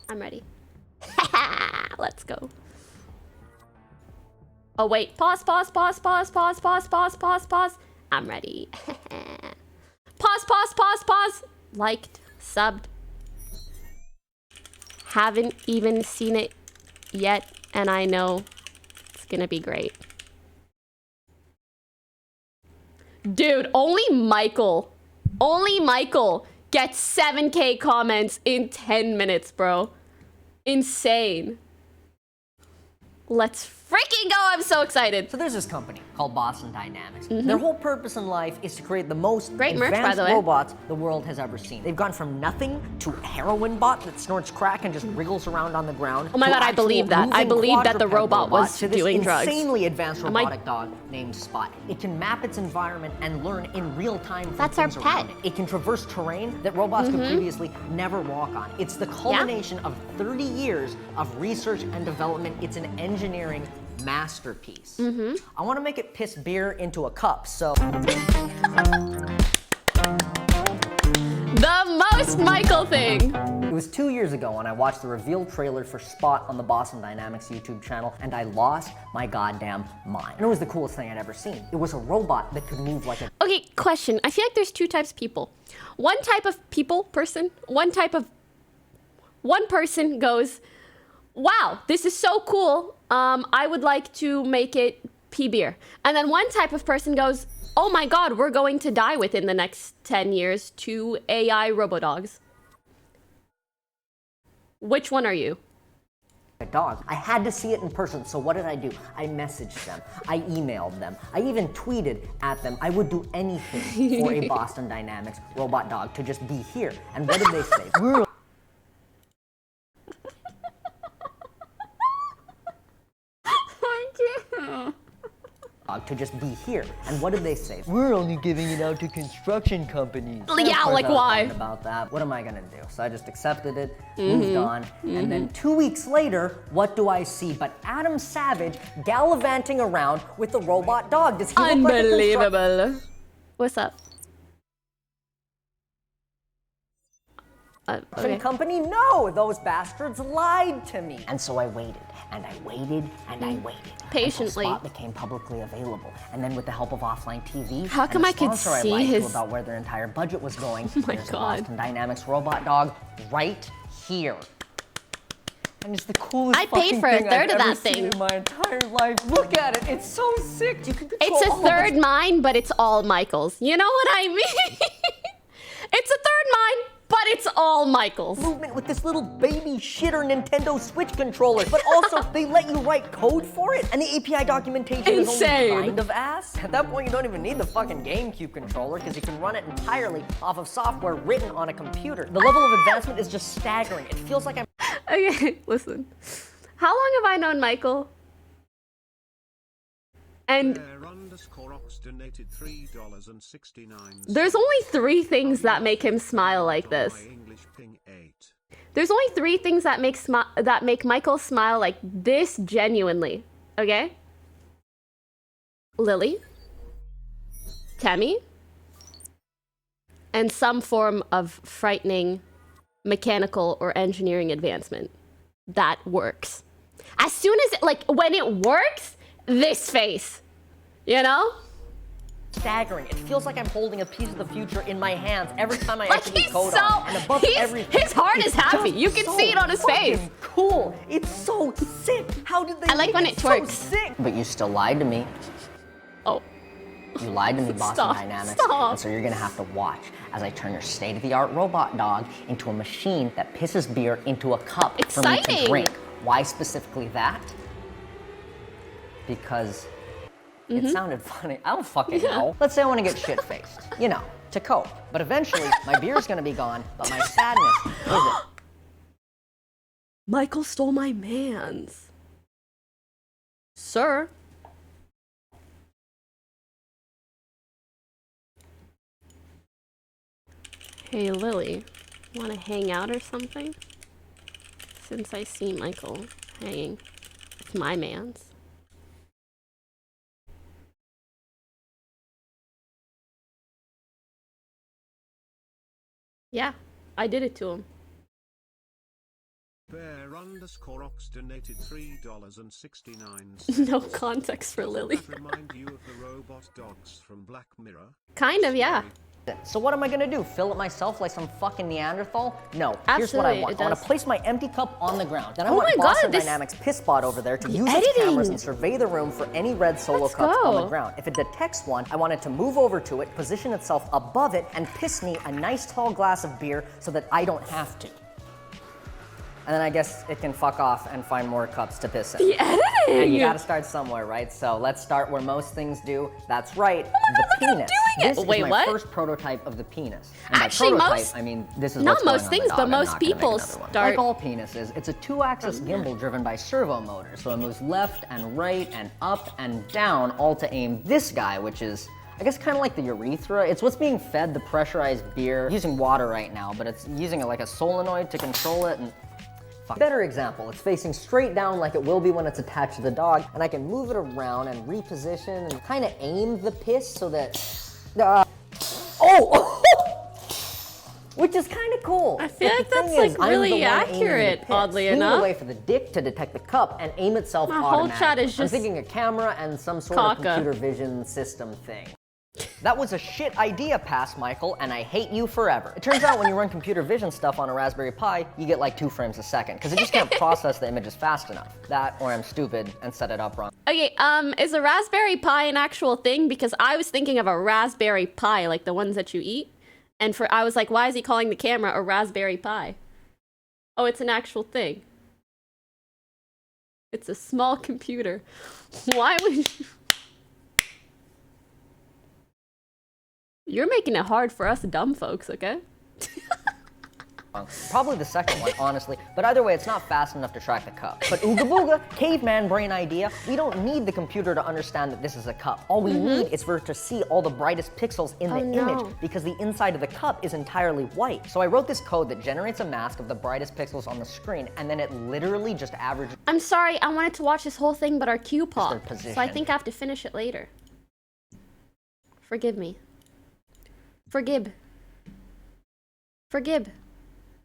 I'm ready. Let's go. Oh wait, pause. I'm ready. Pause. Liked, subbed. Haven't even seen it yet, and I know it's gonna be great. Dude, only Michael gets 7K comments in 10 minutes, bro. Insane. Let's freaking go. I'm so excited. So there's this company called Boston Dynamics. Their whole purpose in life is to create the most Great merch, by advanced the way. robots the world has ever seen. They've gone from nothing to a heroin bot that snorts crack and just wriggles around on the ground. Oh my god, I believe that. I believe that the robot was doing drugs. Insanely advanced robotic dog named Spot. It can map its environment and learn in real time from That's our things around pet. it. It can traverse terrain that robots could previously never walk on. It's the culmination of 30 years of research and development. It's an engineering masterpiece. I want to make it piss beer into a cup, so... The most Michael thing. It was 2 years ago when I watched the reveal trailer for Spot on the Boston Dynamics YouTube channel, and I lost my goddamn mind. And it was the coolest thing I'd ever seen. It was a robot that could move like a... Okay, question. I feel like there's two types of people. One type of person goes, wow, this is so cool. I would like to make it pee beer. And then one type of person goes, oh my god, we're going to die within the next 10 years to AI robodogs. Which one are you? A dog. I had to see it in person, so what did I do? I messaged them. I emailed them. I even tweeted at them. I would do anything for a Boston Dynamics robot dog to just be here. And what did they say? We're to just be here. And what did they say? We're only giving it out to construction companies. Yeah, like why? About that. What am I gonna do? So I just accepted it, moved on, and then 2 weeks later, what do I see but Adam Savage gallivanting around with the robot dog? Does he look like a Unbelievable. What's up? Okay. company? No, those bastards lied to me. And so I waited, and I waited, and I waited. Patiently. Until Spot became publicly available. And then with the help of offline TV, How come and a I could sponsor see I liked his- about where their entire budget was going, my there's God. the Boston Dynamics robot dog right here. And it's the coolest I paid fucking for a thing third I've of ever that seen thing. in my entire life. Look at it, it's so sick. You can control It's a all of third mine, but it's all Michael's. You know what I mean? It's a third mine, but it's all Michael's. movement with this little baby shitter Nintendo Switch controller, but also they let you write code for it, and the API documentation is Insane. only kind of ass. At that point, you don't even need the fucking GameCube controller because you can run it entirely off of software written on a computer. The level of advancement is just staggering. It feels like I'm Okay, listen. How long have I known Michael? And Donated $3.69. there's only 3 things that make him smile like this. There's only 3 things that make Michael smile like this genuinely, okay? Lily, Tammy, and some form of frightening mechanical or engineering advancement that works. As soon as, when it works, this face, you know? staggering. It feels like I'm holding a piece of the future in my hands every time I Like execute he's code so, on it. And above everything, his heart is it's happy. just You can so see it on his face. fucking Cool. It's so sick. How did they I like make when it so twerks. sick? But you still lied to me. Oh. You lied to me, Boston Stop, Dynamics. stop. And so you're gonna have to watch as I turn your state-of-the-art robot dog into a machine that pisses beer into a cup for me to Exciting. drink. Why specifically that? Because it sounded funny. I don't fucking know. Let's say I want to get shit-faced, you know, to cope. But eventually, my beer's gonna be gone, but my sadness isn't. Michael stole my mans. Sir. Hey, Lily, want to hang out or something? Since I see Michael hanging with my mans. Yeah, I did it to him. Ox donated $3.69. No context for Lily. Does that remind you of the robot dogs from Black Mirror? Kind of, yeah. So what am I gonna do? Fill it myself like some fucking Neanderthal? No. Here's what I Absolutely, want. it I want does. to place my empty cup on the ground. Then I Oh want my Boston God, this- Dynamics Pissbot over there to use editing. its cameras and survey the room for any red solo Let's cups on the go. ground. If it detects one, I want it to move over to it, position itself above it, and piss me a nice tall glass of beer so that I don't have to. And then I guess it can fuck off and find more cups to piss in. The editing! You gotta start somewhere, right? So let's start where most things do. That's right, my the God, look at him penis. doing it. This Wait, is my what? first prototype of the penis. And Actually, by prototype, most- I mean this is not what's going most on the things, dog. but I'm most not gonna make people another one. start- Like all penises, it's a two-axis gimbal driven by servo motors. So it moves left and right and up and down, all to aim this guy, which is I guess kind of like the urethra. It's what's being fed the pressurized beer. Using water right now, but it's using it like a solenoid to control it and better example, it's facing straight down like it will be when it's attached to the dog, and I can move it around and reposition and kind of aim the piss so that, which is kind of cool. I feel But like the that's, thing like, is, I'm really the one aiming the accurate, piss. oddly Leave enough. a way for the dick to detect the cup and aim itself My whole automatically. chat is I'm just thinking a camera and some sort of caca. computer vision system thing. That was a shit idea, Pass Michael, and I hate you forever. It turns out when you run computer vision stuff on a Raspberry Pi, you get like 2 frames a second, because it just can't process the images fast enough. That, or I'm stupid and set it up wrong. Okay, is a Raspberry Pi an actual thing? Because I was thinking of a Raspberry Pi, like the ones that you eat. And I was like, why is he calling the camera a Raspberry Pi? Oh, it's an actual thing. It's a small computer. Why would you... You're making it hard for us dumb folks, okay? Probably the second one, honestly. But either way, it's not fast enough to track the cup. But ooga booga, caveman brain idea, we don't need the computer to understand that this is a cup. All we need is for it to see all the brightest pixels in the image, because the inside of the cup is entirely white. So I wrote this code that generates a mask of the brightest pixels on the screen, and then it literally just averages. I'm sorry, I wanted to watch this whole thing, but our queue popped. So I position. think I have to finish it later. Forgive me. Forgive. Forgive.